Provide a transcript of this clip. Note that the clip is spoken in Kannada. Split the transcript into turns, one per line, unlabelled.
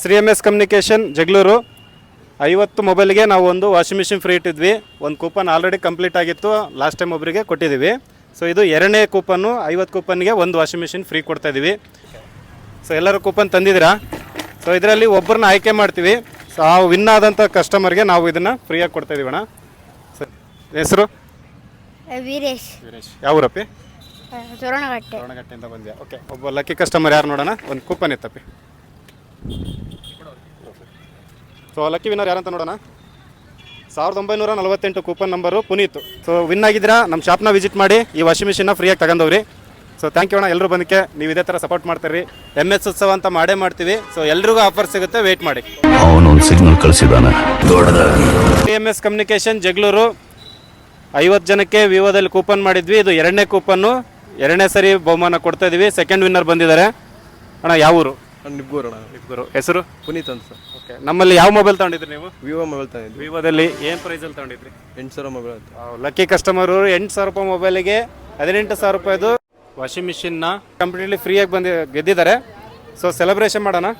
Shri M S communication Jagaluru 50 ಮೊಬೈಲ್ಗೆ ನಾವು ಒಂದು ವಾಷಿಂಗ್ ಮಿಷಿನ್ ಫ್ರೀ ಇಟ್ಟಿದ್ವಿ. ಒಂದು ಕೂಪನ್ ಆಲ್ರೆಡಿ ಕಂಪ್ಲೀಟ್ ಆಗಿತ್ತು, ಲಾಸ್ಟ್ ಟೈಮ್ ಒಬ್ಬರಿಗೆ ಕೊಟ್ಟಿದ್ದೀವಿ. ಸೊ ಇದು ಎರಡನೇ ಕೂಪನ್ನು, 50 ಕೂಪನ್ಗೆ ಒಂದು ವಾಷಿಂಗ್ ಮಿಷಿನ್ ಫ್ರೀ ಕೊಡ್ತಾಯಿದ್ದೀವಿ. ಸೊ ಎಲ್ಲರೂ ಕೂಪನ್ ತಂದಿದ್ದೀರಾ? ಸೊ ಇದರಲ್ಲಿ ಒಬ್ಬರನ್ನ ಆಯ್ಕೆ ಮಾಡ್ತೀವಿ. ಸೊ ಆ ವಿನ್ ಆದಂಥ ಕಸ್ಟಮರ್ಗೆ ನಾವು ಇದನ್ನು ಫ್ರೀಯಾಗಿ ಕೊಡ್ತಾಯಿದ್ದೀವಿ ಅಣ್ಣ. ಸರ್ ಹೆಸರು?
ವೀರೇಶ್.
ಯಾವ ಊರಪ್ಪಿ?
ತೋರಣಗಟ್ಟೆಯಿಂದ
ಬಂದ್ಯಾ? ಓಕೆ, ಒಬ್ಬ ಲಕ್ಕಿ ಕಸ್ಟಮರ್ ಯಾರು ನೋಡೋಣ. ಒಂದು ಕೂಪನ್ ಇತ್ತಪ್ಪಿ. ಸೊ ಲಕ್ಕಿ ವಿನ್ನರ್ ಯಾರಂತ ನೋಡೋಣ. 1948 coupon number Puneeth. So win ಆಗಿದ್ದೀರಾ, ನಮ್ಮ ಶಾಪ್ನ ವಿಸಿಟ್ ಮಾಡಿ ಈ ವಾಷಿಂಗ್ ಮಿಷಿನ್ನ ಫ್ರೀಯಾಗಿ ತಗೊಂಡವ್ರಿ. ಸೊ ಥ್ಯಾಂಕ್ ಯು ಅಣ್ಣ, ಎಲ್ಲರೂ ಬಂದಕ್ಕೆ. ನೀವು ಇದೇ ಥರ ಸಪೋರ್ಟ್ ಮಾಡ್ತೀರಿ. MS ಉತ್ಸವ ಅಂತ ಮಾಡೇ ಸೊ ಎಲ್ರಿಗೂ ಆಫರ್ ಸಿಗುತ್ತೆ, ವೆಯ್ಟ್ ಮಾಡಿ.
ಅವನೊಂದು ಸಿಗ್ನಲ್ ಕಳಿಸಿದಾನೆ ದೊಡ್ಡದಾಗಿ.
MS ಕಮ್ಯುನಿಕೇಷನ್ ಜಗಳೂರು 50 ಜನಕ್ಕೆ ವಿವೋದಲ್ಲಿ ಕೂಪನ್ ಮಾಡಿದ್ವಿ. ಇದು ಎರಡನೇ ಕೂಪನ್ನು, ಎರಡನೇ ಸರಿ ಬಹುಮಾನ ಕೊಡ್ತಾ ಇದೀವಿ. ಸೆಕೆಂಡ್ ವಿನ್ನರ್ ಬಂದಿದ್ದಾರೆ ಅಣ್ಣ. ಯಾವ ಊರು?
ನಿಬ್ಗೂರು ಅಣ್ಣ.
ನಿಬ್ಗೂರು. ಹೆಸರು?
ಪುನೀತ್ ಅಂತ ಸರ್.
ಓಕೆ, ನಮ್ಮಲ್ಲಿ ಯಾವ ಮೊಬೈಲ್ ತಗೊಂಡಿದ್ರಿ ನೀವು?
Vivo mobile ತಗೊಂಡಿದ್ವಿ.
ವಿವೋದಲ್ಲಿ ಏನು ಪ್ರೈಸಲ್ಲಿ ತಗೊಂಡಿದ್ರಿ?
8,000 ಮೊಬೈಲ್ ಅಂತ.
ಲಕ್ಕಿ ಕಸ್ಟಮರು 8,000 ರೂಪಾಯಿ ಮೊಬೈಲಿಗೆ 18,000 ರೂಪಾಯಿದು ವಾಷಿಂಗ್ ಮಿಷಿನ್ನ ಕಂಪ್ಲೀಟ್ಲಿ ಫ್ರೀಯಾಗಿ ಗೆದ್ದಿದ್ದಾರೆ. ಸೊ ಸೆಲೆಬ್ರೇಷನ್ ಮಾಡೋಣ.